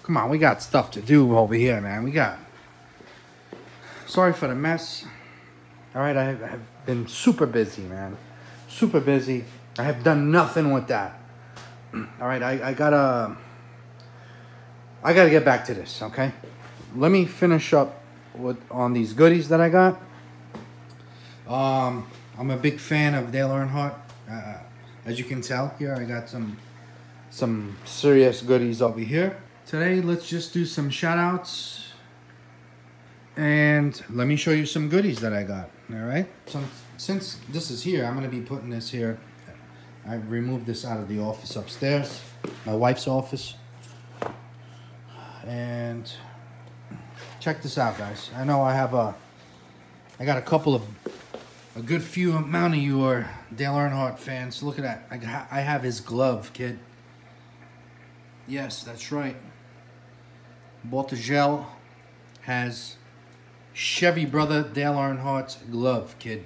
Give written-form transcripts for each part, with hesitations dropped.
Come on, we got stuff to do over here, man. We got... Sorry for the mess. All right, I have been super busy, man. Super busy. I have done nothing with that. All right, I gotta get back to this, okay? Let me finish up on these goodies that I got. I'm a big fan of Dale Earnhardt. As you can tell here, I got some serious goodies over here. Today, let's just do some shout outs. And let me show you some goodies that I got, all right? So since this is here, I'm gonna be putting this here. I removed this out of the office upstairs, my wife's office. And check this out, guys. I know I got a good few amount of you are Dale Earnhardt fans. Look at that. I have his glove, kid. Yes, that's right. Bought the gel. Has Chevy brother Dale Earnhardt's glove, kid.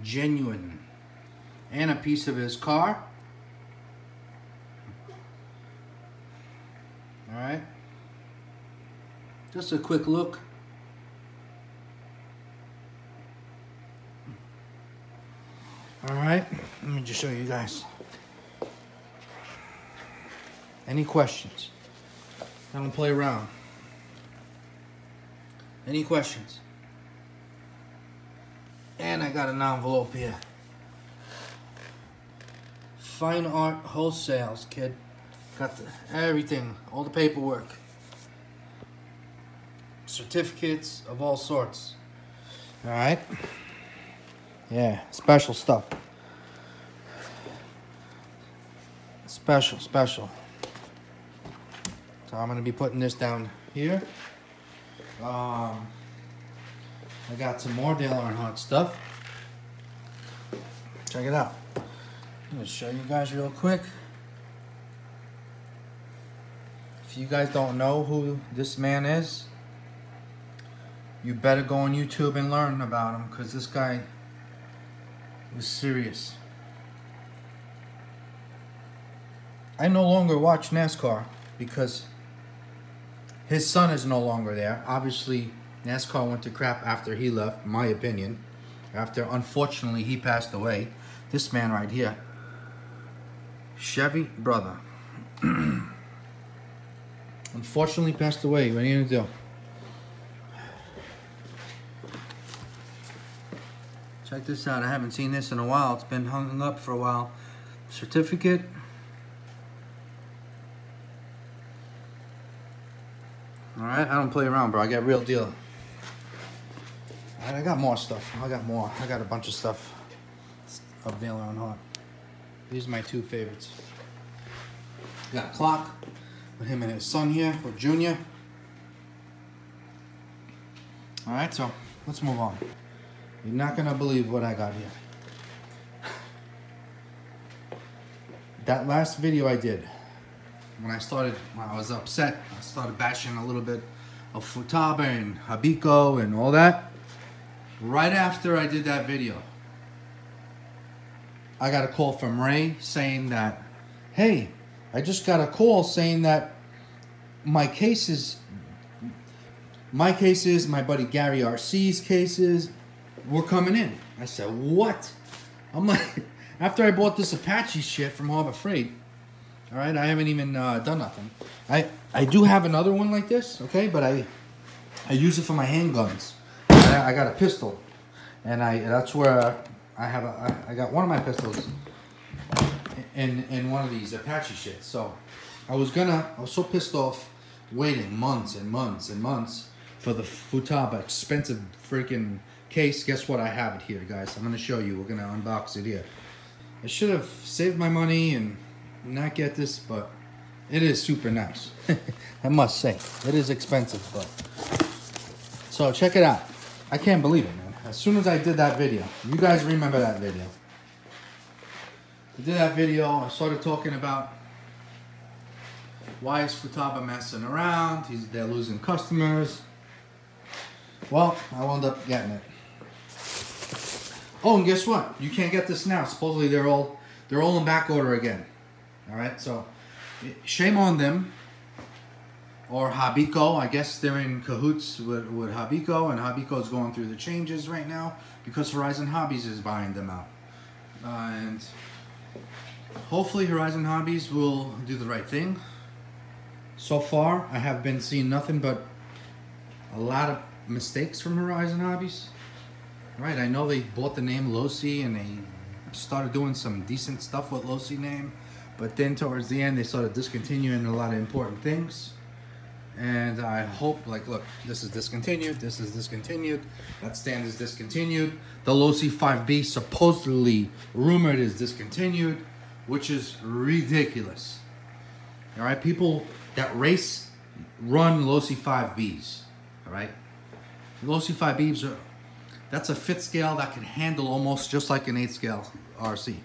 Genuine. And a piece of his car. Alright. Just a quick look. Alright, let me just show you guys. Any questions? I don't play around. Any questions? And I got an envelope here. Fine Art Wholesales, kid. Got everything, all the paperwork. Certificates of all sorts. Alright. Yeah, special stuff. Special. So I'm gonna be putting this down here. I got some more Dale Earnhardt stuff. Check it out. I'm gonna show you guys real quick. If you guys don't know who this man is, you better go on YouTube and learn about him, because this guy was serious. I no longer watch NASCAR because his son is no longer there. Obviously, NASCAR went to crap after he left, in my opinion. After, unfortunately, he passed away. This man right here, Chevy brother, unfortunately passed away. What are you gonna do? Check this out. I haven't seen this in a while. It's been hung up for a while. Certificate. Alright, I don't play around, bro. I got real deal. Alright, I got more stuff. I got a bunch of stuff of Dale Earnhardt. These are my two favorites. Got a clock with him and his son here, or Junior. Alright, so let's move on. You're not gonna believe what I got here. That last video I did, when I was upset, I started bashing a little bit of Futaba and Habiko and all that. Right after I did that video, I got a call from Ray saying that, hey, I just got a call saying that my cases, my buddy Gary RC's cases, were coming in. I said, what? I'm like, after I bought this Apache shit from Harbor Freight, all right, I haven't even done nothing. I do have another one like this, okay, but I use it for my handguns. I got a pistol, and that's where I got one of my pistols in one of these Apache shit. So I was so pissed off waiting months and months and months for the Futaba expensive freaking case. Guess what? I have it here, guys. I'm gonna show you. We're gonna unbox it here. I should have saved my money and not get this, but it is super nice. I must say, it is expensive, but so check it out. I can't believe it, man. As soon as I did that video, you guys remember that video? I did that video. I started talking about why is Futaba messing around? They're losing customers. Well, I wound up getting it. Oh, and guess what? You can't get this now. Supposedly they're all in back order again. All right, so shame on them. or Habiko. I guess they're in cahoots with Habiko, and Habiko is going through the changes right now because Horizon Hobbies is buying them out. And hopefully Horizon Hobbies will do the right thing. So far, I have been seeing nothing but a lot of mistakes from Horizon Hobbies. Right, I know they bought the name Losi and they started doing some decent stuff with Losi name, but then towards the end they started discontinuing a lot of important things. And I hope, like, look, this is discontinued, this is discontinued, that stand is discontinued, the Losi 5B supposedly rumored is discontinued, which is ridiculous. All right, people that race run Losi 5Bs. All right, Losi 5Bs are, that's a 5th scale that can handle almost just like an 8th scale RC.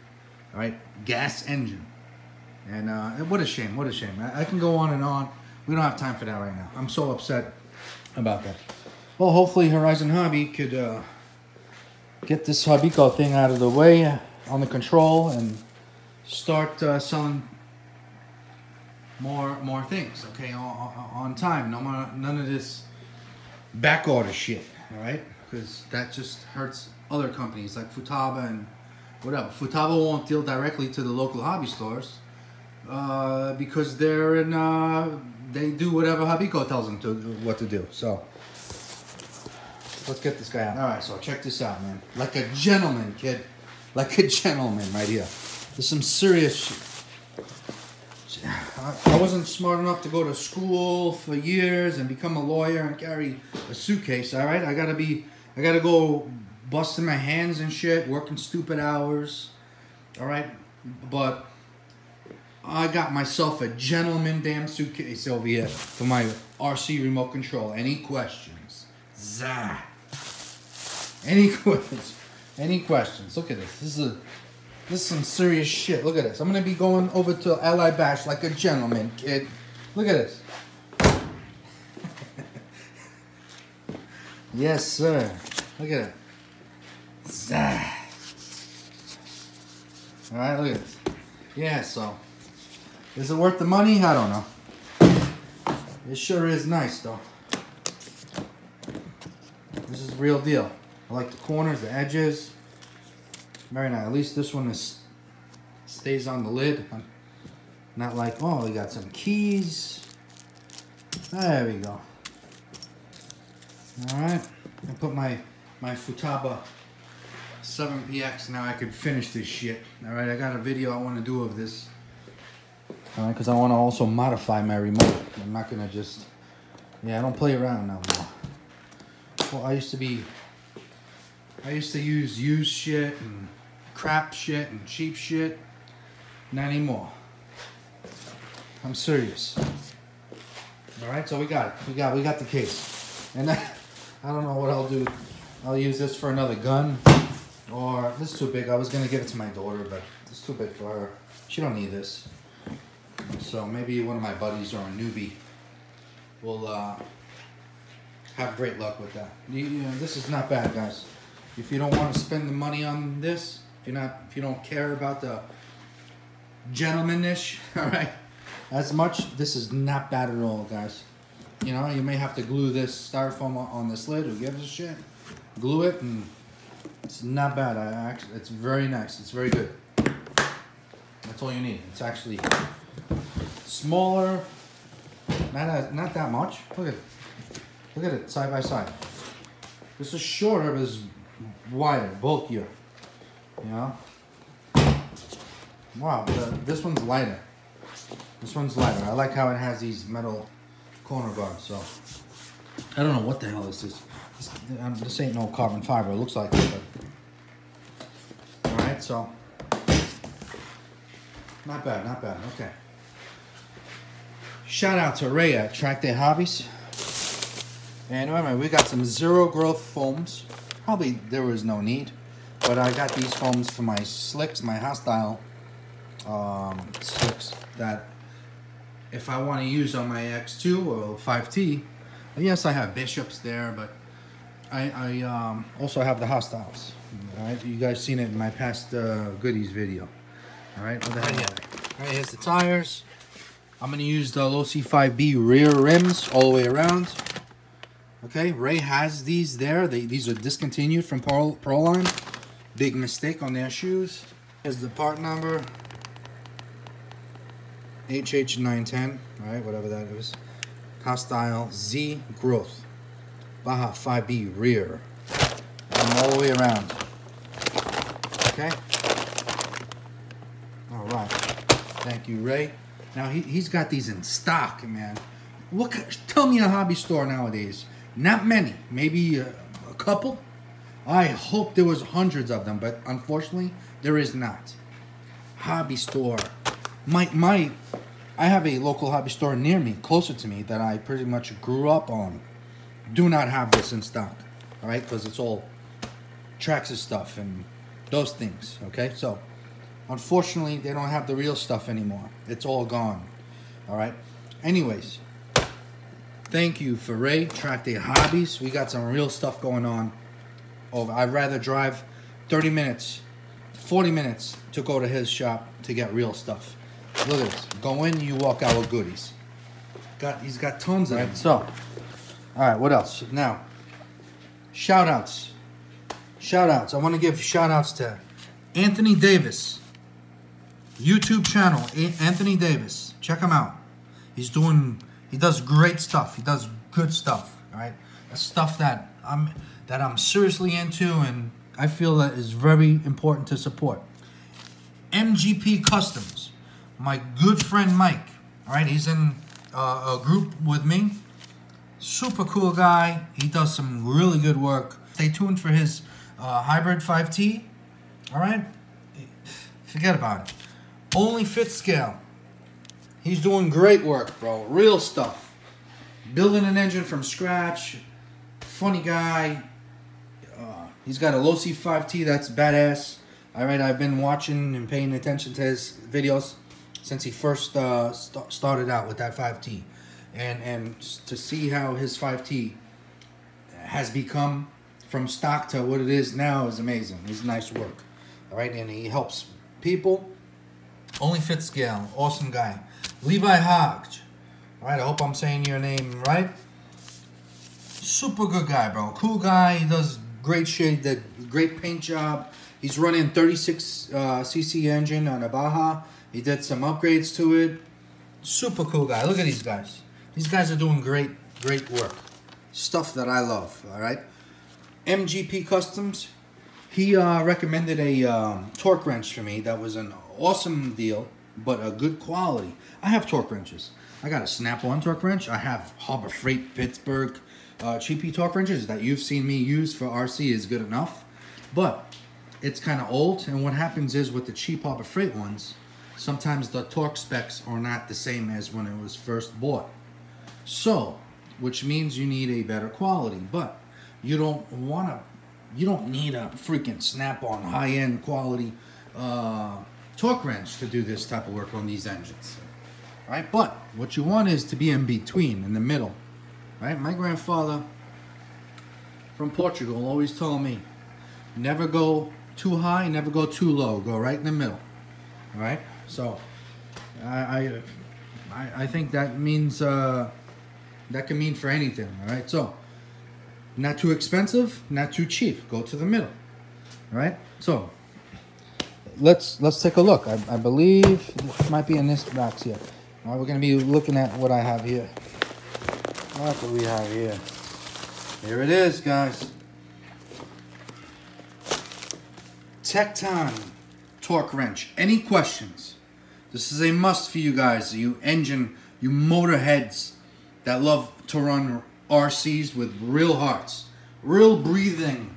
All right, gas engine. And what a shame, what a shame. I can go on and on. We don't have time for that right now. I'm so upset about that. Well, hopefully Horizon Hobby could get this Habiko thing out of the way on the control and start selling more things, okay, on time. None of this back order shit, all right? Because that just hurts other companies like Futaba and whatever. Futaba won't deal directly to the local hobby stores because they're in, they do whatever Habiko tells them what to do. So let's get this guy out. All right, so check this out, man. Like a gentleman, kid. Like a gentleman right here. There's some serious shit. I wasn't smart enough to go to school for years and become a lawyer and carry a suitcase, all right? I gotta go busting my hands and shit, working stupid hours, all right? But I got myself a gentleman damn suitcase over here for my RC remote control. Any questions? Zah. Any questions? Any questions? Look at this. This is some serious shit. Look at this. I'm gonna be going over to Ally Bash like a gentleman, kid. Look at this. Yes, sir. Look at it. Zah. All right, look at this. Yeah, so is it worth the money? I don't know. It sure is nice, though. This is the real deal. I like the corners, the edges. Very nice. At least this one stays on the lid. Not like, oh, we got some keys. There we go. All right. I put my Futaba 7PX. Now I could finish this shit. All right. I got a video I want to do of this. All right, because I want to also modify my remote. I'm not gonna just, I don't play around no more. Well, I used to use used shit and crap shit and cheap shit. Not anymore. I'm serious. All right, so we got it. We got the case. And I don't know what I'll do. I'll use this for another gun, or this is too big. I was gonna give it to my daughter, but it's too big for her. She don't need this. So maybe one of my buddies or a newbie will have great luck with that. You know, this is not bad, guys. If you don't want to spend the money on this, if you don't care about the gentlemanish, all right, as much, this is not bad at all, guys. You know, you may have to glue this styrofoam on this lid. Who gives a shit? Glue it, and it's not bad. It's very nice. It's very good. That's all you need. It's actually smaller, not that much. Look at it side by side. This is shorter, but it's wider, bulkier. You know. Wow, this one's lighter. This one's lighter. I like how it has these metal corner guards. So I don't know what the hell this is. This ain't no carbon fiber. It looks like it, but all right. So not bad, not bad. Okay. Shout out to Ray at Track Day Hobbies. And anyway, we got some zero growth foams. Probably there was no need, but I got these foams for my slicks, my hostile slicks that if I want to use on my X2 or 5T, yes, I have Bishops there, but I also have the hostiles. All right, you guys seen it in my past goodies video. All right, what the hell? All right, here's the tires. I'm gonna use the LC5B rear rims all the way around. Okay, Ray has these there. These are discontinued from Proline. Big mistake on their shoes. Here's the part number. HH910, alright, whatever that is. Hostile Z growth. Baja 5B rear. And all the way around. Okay? Alright. Thank you, Ray. Now he's got these in stock, man. Tell me a hobby store nowadays. Not many. Maybe a couple. I hope there was hundreds of them, but unfortunately there is not. Hobby store. I have a local hobby store near me, closer to me, that I pretty much grew up on. Do not have this in stock, all right? Because it's all Traxxas stuff and those things, okay? So, unfortunately, they don't have the real stuff anymore. It's all gone, all right? Anyways, thank you for Ray, Track Day Hobbies. We got some real stuff going on. I'd rather drive 30 minutes, 40 minutes to go to his shop to get real stuff. Look at this. Go in, you walk out with goodies. He's got tons of it. So, all right, what else? Now, shout-outs. Shout-outs. I want to give shout-outs to Anthony Davis. YouTube channel, Anthony Davis. Check him out. He does great stuff. He does good stuff, all right? That's stuff that I'm seriously into, and I feel that is very important to support. MGP Customs. My good friend Mike, all right, he's in a group with me. Super cool guy. He does some really good work. Stay tuned for his hybrid 5T, all right? Forget about it. Only fit scale. He's doing great work, bro. Real stuff. Building an engine from scratch. Funny guy. He's got a LOC 5T that's badass. All right, I've been watching and paying attention to his videos since he first started out with that 5T. And to see how his 5T has become from stock to what it is now is amazing. It's nice work. All right, and he helps people. Only fit scale. Awesome guy. Levi Hodge. All right, I hope I'm saying your name right. Super good guy, bro. Cool guy. He does great shit. He did great paint job. He's running 36cc engine on a Baja. He did some upgrades to it. Super cool guy. Look at these guys. These guys are doing great work. Stuff that I love, all right? MGP Customs. He recommended a torque wrench for me that was an awesome deal, but a good quality. I have torque wrenches. I got a Snap-on torque wrench. I have Harbor Freight Pittsburgh cheapy torque wrenches that you've seen me use for RC is good enough. But it's kind of old, and what happens is with the cheap Harbor Freight ones, sometimes the torque specs are not the same as when it was first bought. So, which means you need a better quality, but you don't need a freaking Snap-on high-end quality torque wrench to do this type of work on these engines. Right? But what you want is to be in between, in the middle. Right? My grandfather from Portugal always told me, never go too high, never go too low. Go right in the middle. All right? So, I think that means that can mean for anything. All right? So, not too expensive, not too cheap. Go to the middle. All right? So, let's take a look. I believe it might be in this box here. All right, we're going to be looking at what I have here. What do we have here? Here it is, guys. TEKTON torque wrench. Any questions? This is a must for you guys, you motor heads that love to run RCs with real hearts, real breathing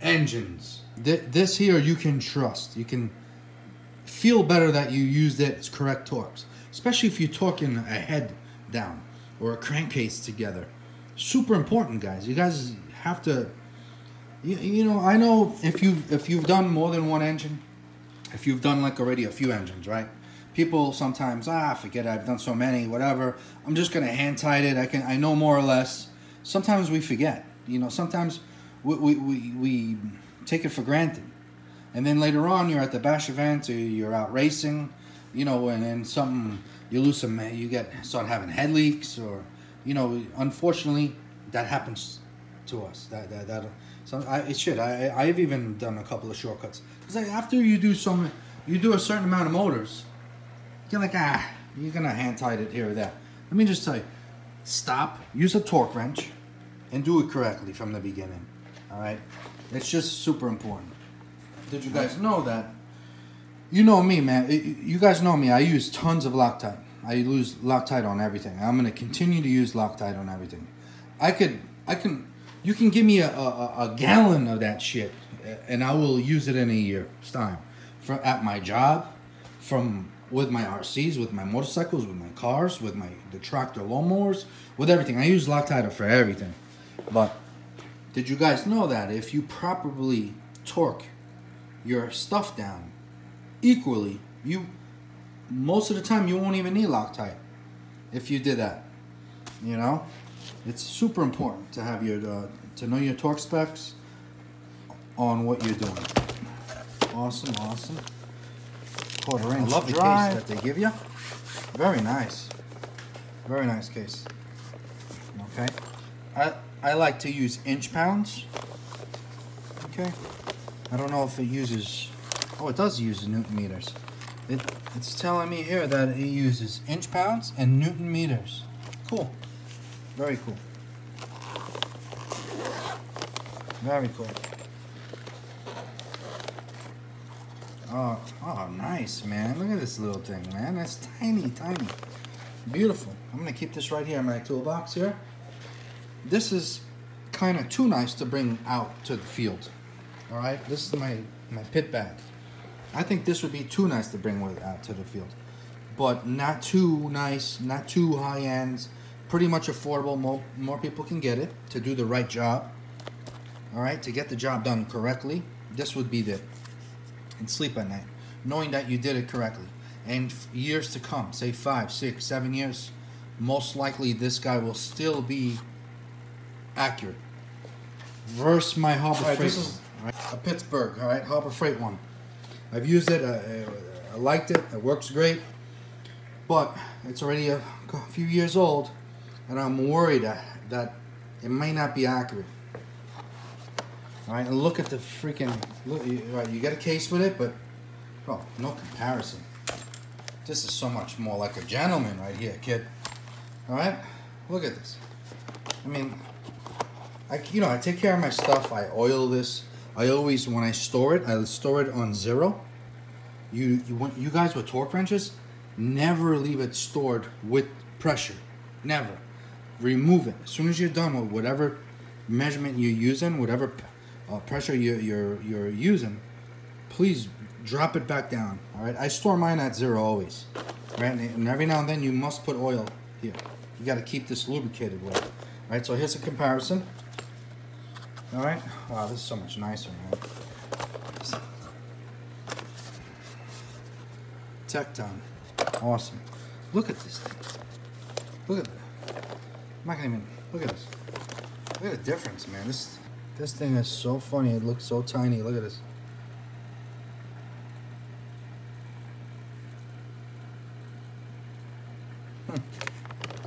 engines. This here you can trust. You can feel better that you used its correct torques, especially if you're torquing a head down or a crankcase together. Super important, guys. You guys have to. You know, I know if you've done more than one engine, if you've done like already a few engines, right? People sometimes, forget it, I've done so many, whatever. I'm just gonna hand tight it. I know more or less. Sometimes we forget. You know, sometimes we take it for granted, and then later on you're at the bash event or you're out racing, you know, and then something you lose some, you start having head leaks, or you know, unfortunately that happens to us. I've even done a couple of shortcuts because after you do a certain amount of motors, you're like, you're gonna hand tight it here or there. Let me just tell you, stop, use a torque wrench, and do it correctly from the beginning. All right, it's just super important. Did you guys know that? You know me, man. You guys know me. I use tons of Loctite. I use Loctite on everything. I'm gonna continue to use Loctite on everything. You can give me a gallon of that shit, and I will use it in a year's time. At my job, with my RCs, with my motorcycles, with my cars, with the tractor lawnmowers, with everything. I use Loctite for everything. But did you guys know that if you properly torque your stuff down equally, most of the time you won't even need Loctite if you did that. You know, it's super important to have to know your torque specs on what you're doing. Awesome. Quarter-inch. I love the case that they give you. Very nice case. Okay, I like to use inch pounds. Okay, I don't know if it uses. Oh, it does use Newton meters. It's telling me here that it uses inch pounds and Newton meters. Cool. Very cool. Very cool. Oh, nice, man. Look at this little thing, man. That's tiny. Beautiful. I'm going to keep this right here in my toolbox here. This is kind of too nice to bring out to the field. All right? This is my pit bag. I think this would be too nice to bring out to the field. But not too nice, not too high-end. Pretty much affordable. More people can get it to do the right job. All right? To get the job done correctly, this would be it. And sleep at night, knowing that you did it correctly. And years to come, say 5, 6, 7 years, most likely this guy will still be accurate. Versus my Harbor Freight. This is a Pittsburgh, all right, Harbor Freight one. I've used it. I liked it. It works great, but it's already a few years old, and I'm worried that it may not be accurate. All right, and look at the freaking, right, you got a case with it, but, bro, no comparison. This is so much more like a gentleman right here, kid. All right, look at this. I mean, I take care of my stuff. I oil this. I always, when I store it on 0. You guys with torque wrenches, never leave it stored with pressure. Never. Remove it. As soon as you're done with whatever measurement you're using, whatever pressure you're using, please drop it back down. All right, I store mine at 0 always. Right, and every now and then you must put oil here. You got to keep this lubricated with. All right, so here's a comparison. All right, wow, this is so much nicer, man. TEKTON, awesome. Look at this thing. Look at that. I'm not gonna even look at this. Look at the difference, man. This thing is so funny. It looks so tiny. Look at this.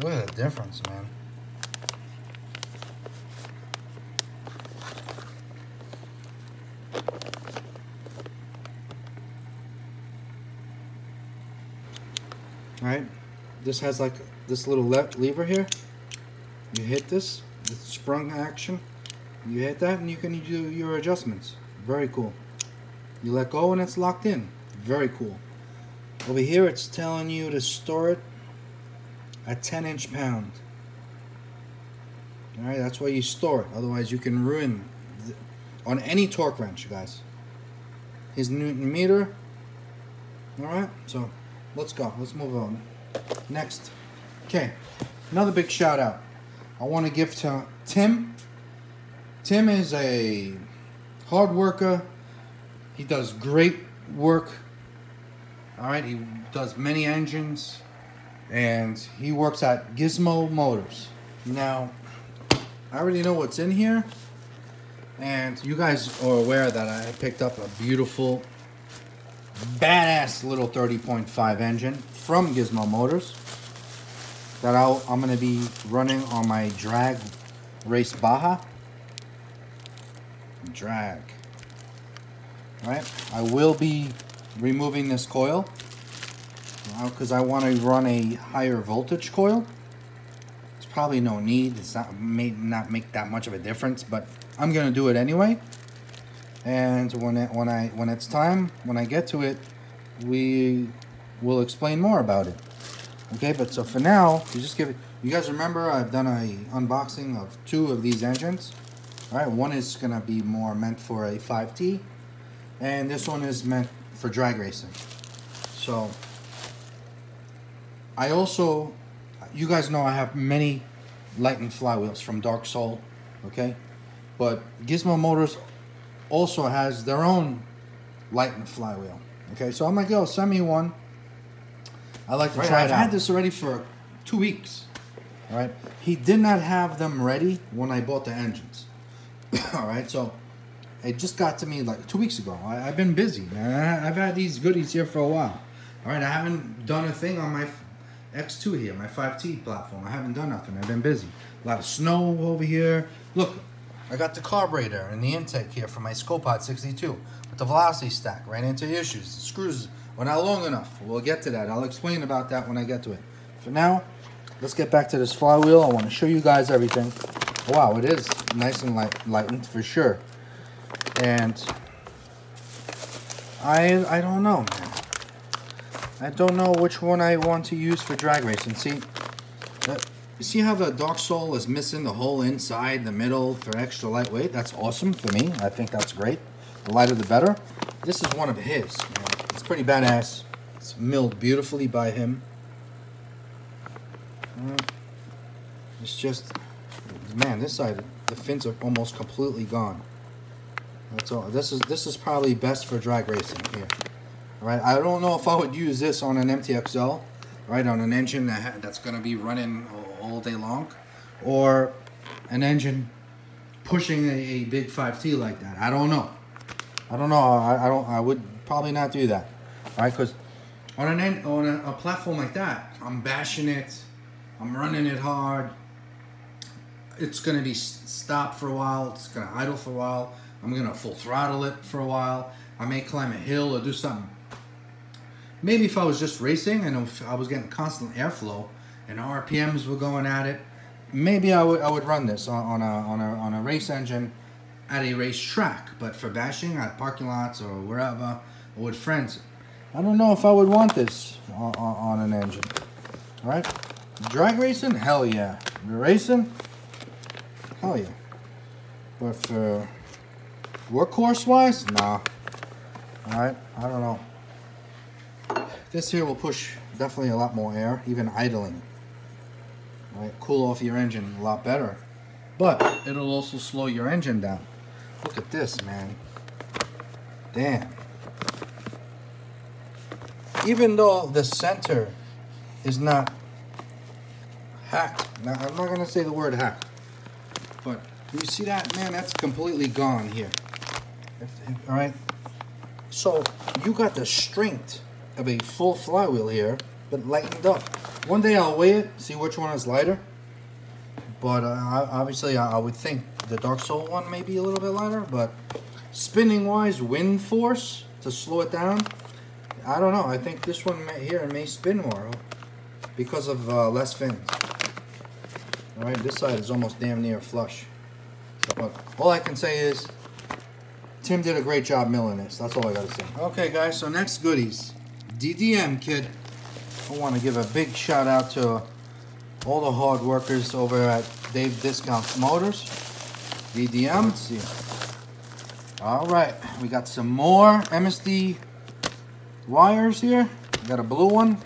Look at the difference, man. Alright, this has like this little lever here. You hit this, it's sprung action. You hit that and you can do your adjustments. Very cool. You let go and it's locked in. Very cool. Over here it's telling you to store it at 10 inch pound. Alright, that's why you store it. Otherwise you can ruin on any torque wrench, guys. Here's Newton meter. Alright, so let's go. Let's move on. Next. Okay, another big shout out. I want to give to Tim. Tim is a hard worker. He does great work. Alright, he does many engines. And he works at Gizmo Motors. Now, I already know what's in here. And you guys are aware that I picked up a beautiful badass little 30.5 engine from Gizmo Motors that I'm going to be running on my drag race Baja. Drag. Right? I will be removing this coil because I want to run a higher voltage coil. There's probably no need. It's not, may not make that much of a difference, but I'm going to do it anyway. And when it's time, when I get to it, we will explain more about it. Okay, but so for now, you guys remember I've done a unboxing of 2 of these engines. All right, one is gonna be more meant for a 5T, and this one is meant for drag racing. So I also, you guys know I have many Lightning flywheels from Dark Soul, okay? But Gizmo Motors also has their own Lightning flywheel, okay? So I'm like, yo, send me one. I like to try it out. I've had this already for 2 weeks, all right? He did not have them ready when I bought the engines, all right? So it just got to me like 2 weeks ago. I've been busy, man. I've had these goodies here for a while, all right? I haven't done a thing on my X2 here, my 5T platform. I haven't done nothing. I've been busy. A lot of snow over here. Look, I got the carburetor and the intake here for my Scopod 62 with the velocity stack. Ran into issues. The screws were not long enough. We'll get to that. I'll explain about that when I get to it. For now, let's get back to this flywheel. I want to show you guys everything. Wow, it is nice and lightened for sure. And I don't know, man. I don't know which one I want to use for drag racing. See, you see how the Dark Soul is missing the whole inside, the middle for extra lightweight? That's awesome for me. I think that's great. The lighter the better. This is one of his. It's pretty badass. It's milled beautifully by him. It's just, man, this side, the fins are almost completely gone. That's all. This is probably best for drag racing here. All right, I don't know if I would use this on an MTXL, right, on an engine that's going to be running all day long, or an engine pushing a big 5T like that. I don't know. I would probably not do that. All right, because on a platform like that, I'm bashing it, I'm running it hard. It's going to be stopped for a while. It's going to idle for a while. I'm going to full throttle it for a while. I may climb a hill or do something. Maybe if I was just racing and if I was getting constant airflow and RPMs were going at it, maybe I would run this on a race engine at a race track. But for bashing at parking lots or wherever or with friends, I don't know if I would want this on an engine. All right, drag racing, hell yeah. Racing, hell yeah. But for workhorse wise, nah. All right, I don't know. This here will push definitely a lot more air, even idling. Right, cool off your engine a lot better, but it'll also slow your engine down. Look at this, man. Damn. Even though the center is not hacked, now I'm not gonna say the word hacked, but you see that, man? That's completely gone here. All right. So you got the strength of a full flywheel here, but lightened up. One day I'll weigh it, see which one is lighter. But obviously I would think the Dark Soul one may be a little bit lighter, but spinning wise, wind force to slow it down, I don't know. I think this one here may spin more because of less fins. All right, this side is almost damn near flush. So, all I can say is Tim did a great job milling this. That's all I gotta say. Okay, guys, so next goodies. DDM, kid. I want to give a big shout out to all the hard workers over at Dave Discounts Motors. DDM, let's see. All right, we got some more MSD wires here. We got a blue one.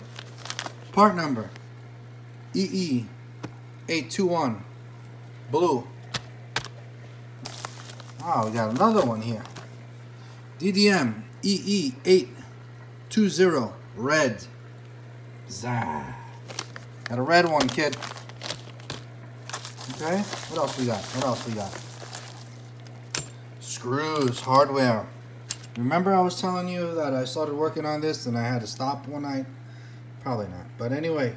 Part number EE821. Blue. Oh, we got another one here. DDM EE820. Red. Zah. Got a red one, kid. Okay. What else we got? Screws, hardware. Remember I was telling you that I started working on this and I had to stop one night? Probably not. But anyway,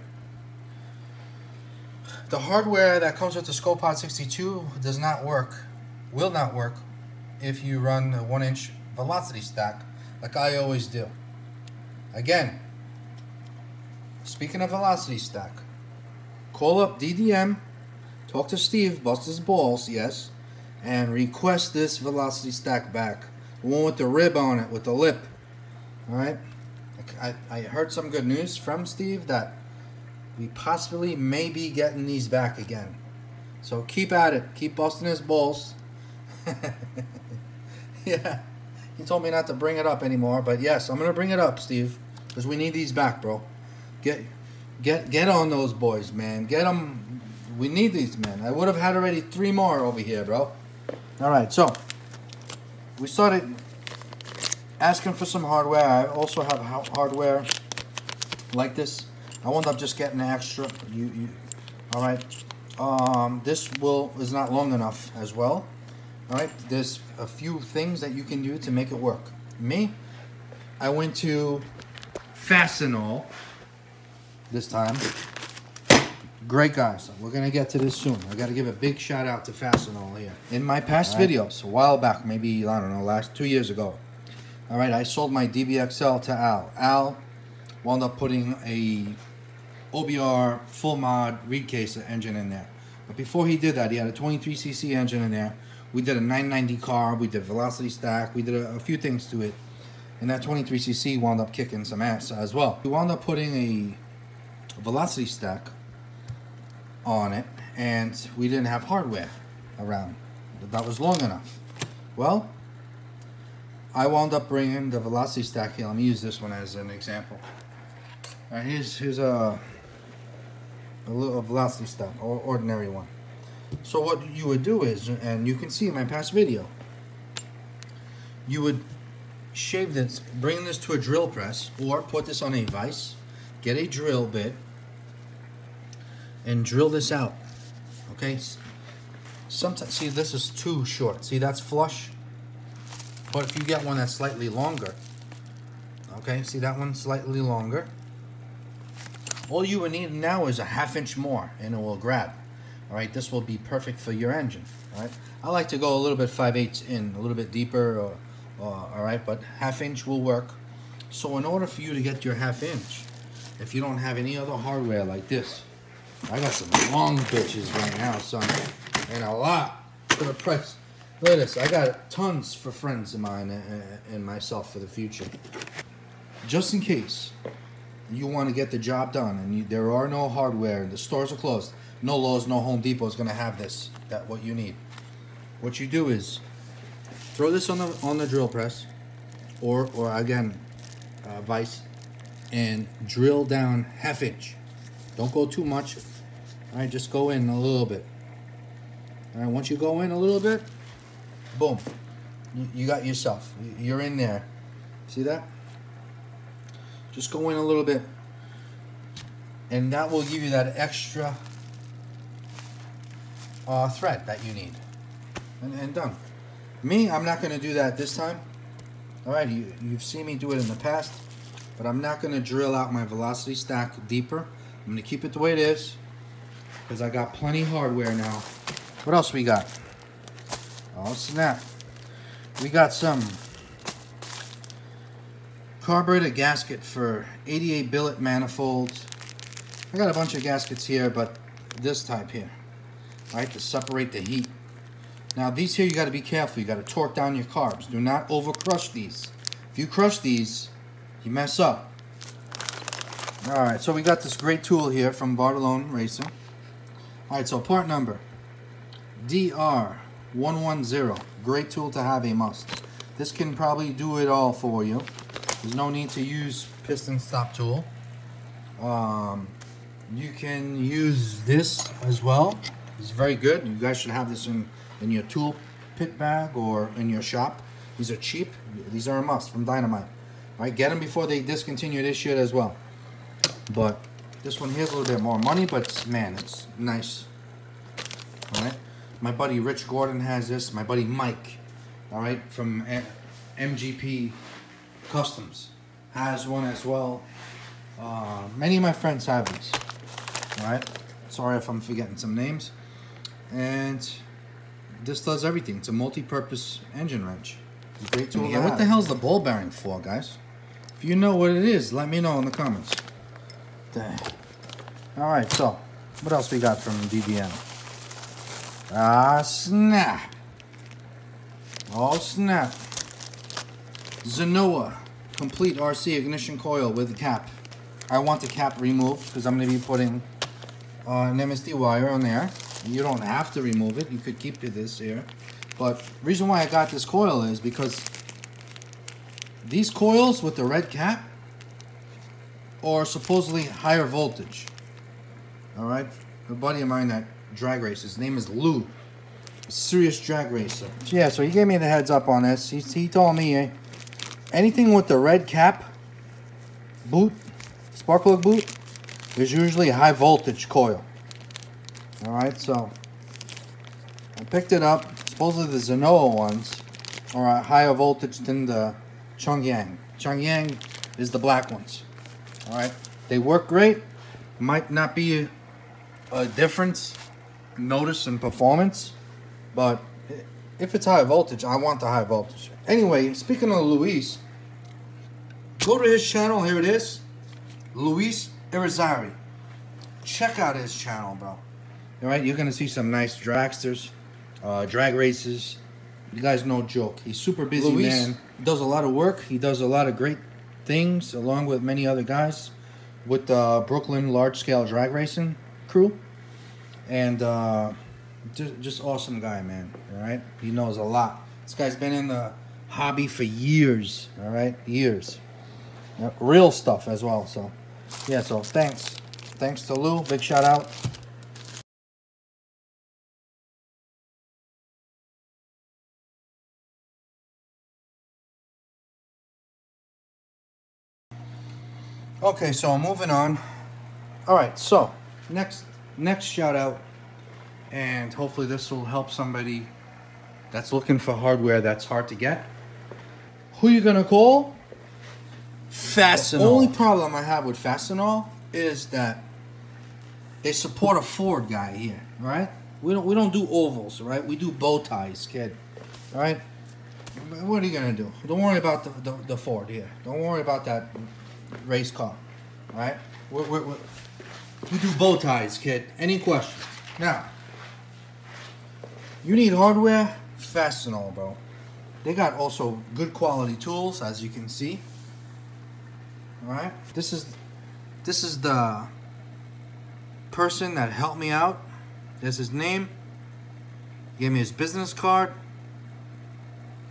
the hardware that comes with the ScoPod 62 does not work, will not work, if you run a 1-inch velocity stack like I always do. Again, speaking of velocity stack, call up DDM, talk to Steve, bust his balls, yes, and request this velocity stack back. The one with the rib on it, with the lip. Alright? I heard some good news from Steve that we possibly may be getting these back again. So keep at it. Keep busting his balls. Yeah. He told me not to bring it up anymore, but yes, I'm going to bring it up, Steve, because we need these back, bro. Get on those boys, man. Get them. We need these, man. I would have had already 3 more over here, bro. Alright, so we started asking for some hardware. I also have hardware like this. I wound up just getting an extra. Alright. This is not long enough as well. Alright, there's a few things that you can do to make it work. I went to FASTENAL this time. Great guys. We're going to get to this soon. I got to give a big shout out to FASTENAL here. In my past videos, a while back, maybe, I don't know, 2 years ago. Alright, I sold my DBXL to Al. Al wound up putting a OBR full mod reed case engine in there. But before he did that, he had a 23cc engine in there. We did a 990 carb, we did velocity stack, we did a few things to it. And that 23cc wound up kicking some ass as well. We wound up putting a velocity stack on it, and we didn't have hardware around that was long enough. Well, I wound up bringing the velocity stack here. Let me use this one as an example. Here's a little velocity stack, or ordinary one. So what you would do is, and you can see in my past video, you would shave this, bring this to a drill press, or put this on a vise, get a drill bit, and drill this out. Okay, sometimes, see, this is too short. See, that's flush. But if you get one that's slightly longer, okay, see that one slightly longer, all you would need now is a 1/2 inch more and it will grab. Alright, this will be perfect for your engine. Alright, I like to go a little bit 5/8 in, a little bit deeper, alright, but 1/2 inch will work. So in order for you to get your 1/2 inch, if you don't have any other hardware like this, I got some long bitches right now, son, and a lot for the price. Look at this. I got tons for friends of mine and myself for the future. Just in case you want to get the job done and there are no hardware, the stores are closed, no Lowe's, no Home Depot is going to have this, what you need. What you do is throw this on the drill press, or again, vise, and drill down 1/2 inch. Don't go too much. Alright, just go in a little bit. Alright, once you go in a little bit, boom, you got yourself. You're in there. See that? Just go in a little bit, and that will give you that extra thread that you need. And done. I'm not going to do that this time. Alright, you've seen me do it in the past, but I'm not going to drill out my velocity stack deeper. I'm going to keep it the way it is, because I got plenty hardware now. What else we got? Oh snap. We got some carburetor gasket for 88 billet manifolds. I got a bunch of gaskets here, but this type here, right, to separate the heat. Now these here, you got to be careful. You got to torque down your carbs. Do not over crush these. If you crush these, you mess up. Alright, so we got this great tool here from Bartolone Racing. Alright, so part number DR110. Great tool to have, a must. This can probably do it all for you. There's no need to use piston stop tool. You can use this as well. It's very good. You guys should have this in your tool pit bag or in your shop. These are cheap. These are a must from Dynamite. Alright, get them before they discontinue this shit as well. But this one here's a little bit more money, but man, it's nice. Alright, my buddy Rich Gordon has this. My buddy Mike, alright, from MGP Customs has one as well. Many of my friends have these. All right. Sorry if I'm forgetting some names. And this does everything. It's a multi-purpose engine wrench. It's a great tool. Yeah, what the hell's the ball bearing for, guys? If you know what it is, let me know in the comments. Dang. All right, so what else we got from DDM? Ah, snap. Oh, snap. Zenoa complete RC ignition coil with cap. I want the cap removed because I'm going to be putting an MSD wire on there. You don't have to remove it. You could keep this here. But the reason why I got this coil is because these coils with the red cap are supposedly higher voltage. All right, a buddy of mine that drag races, his name is Lou, a serious drag racer. Yeah, so he gave me the heads up on this. He told me anything with the red cap boot, spark plug boot, is usually a high voltage coil. All right, so I picked it up. Supposedly the Zenoa ones are a higher voltage than the Chongyang. Chongyang is the black ones. All right, they work great. Might not be a difference notice in performance, but if it's high voltage, I want the high voltage. Anyway, speaking of Luis, go to his channel. Here it is, Luis Irizarry. Check out his channel, bro. All right, you're gonna see some nice dragsters, drag races. You guys, no joke. He's super busy, Luis, man. He does a lot of work. He does a lot of great things along with many other guys with the Brooklyn large scale drag racing crew, and just awesome guy, man. All right, he knows a lot. This guy's been in the hobby for years. All right, years. Real stuff as well. So yeah, so thanks to Lou. Big shout out. Okay, so moving on. All right, so next shout out, and hopefully this will help somebody that's looking for hardware that's hard to get. Who you gonna call? FASTENAL. The only problem I have with FASTENAL is that they support a Ford guy here, right? We don't do ovals, right? We do bow ties, kid. All right? What are you gonna do? Don't worry about the Ford here. Don't worry about that race car, right? We do bow ties, kid. Any questions? Now, you need hardware, FASTENAL, bro. They got also good quality tools, as you can see. All right, this is the person that helped me out. There's his name. He gave me his business card,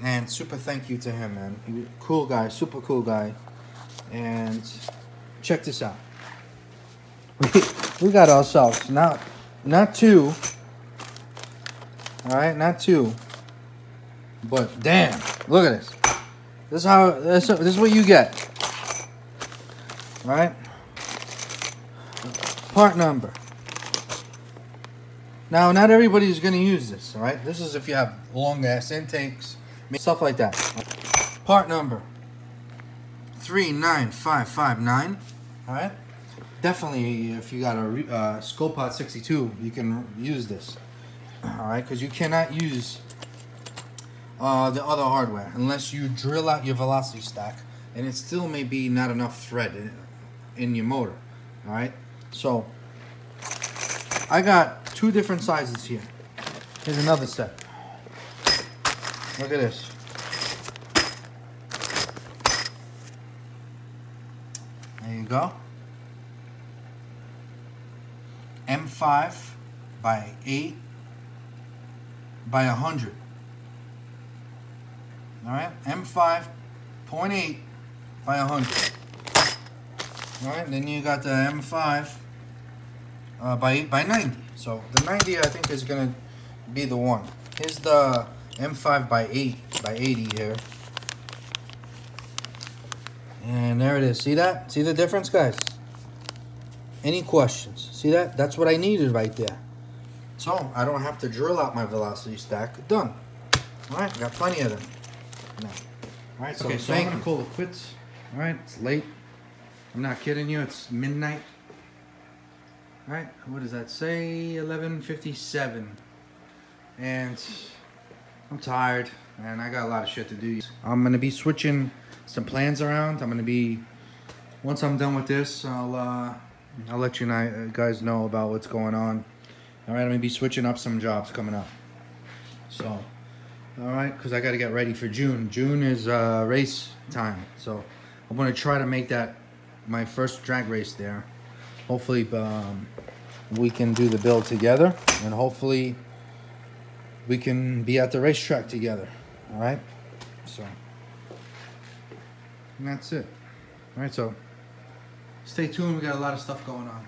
and super thank you to him, man. He, cool guy, super cool guy. And check this out. We got ourselves not two. All right, not two. But damn, look at this. This is what you get. All right. Part number. Now, not everybody's gonna use this. All right. This is if you have long ass intakes, stuff like that. Part number 39559. All right. Definitely, if you got a Scopot 62, you can use this. All right, because you cannot use the other hardware unless you drill out your velocity stack, and it still may be not enough thread in your motor. All right. So I got two different sizes here. Here's another set. Look at this. There you go. M5 by 8 by 100. All right, M5.8 by 100. All right, then you got the M5 by 8 by 90. So the 90 I think is gonna be the one. Here's the M5 by 8 by 80 here. And there it is. See that? See the difference, guys? Any questions? See that? That's what I needed right there. So I don't have to drill out my velocity stack. Done. All right, got plenty of them. Now, All right, so I'm gonna call it quits. All right, it's late. I'm not kidding you. It's midnight. All right, what does that say? 11:57, and I'm tired, and I got a lot of shit to do. I'm gonna be switching some plans around. Once I'm done with this, I'll let you guys know about what's going on. All right, I'm gonna be switching up some jobs coming up. So, all right, because I got to get ready for June. June is race time, so I'm gonna try to make that my first drag race there. Hopefully, we can do the build together, and hopefully, we can be at the racetrack together. All right, so and that's it. All right, so stay tuned. We got a lot of stuff going on.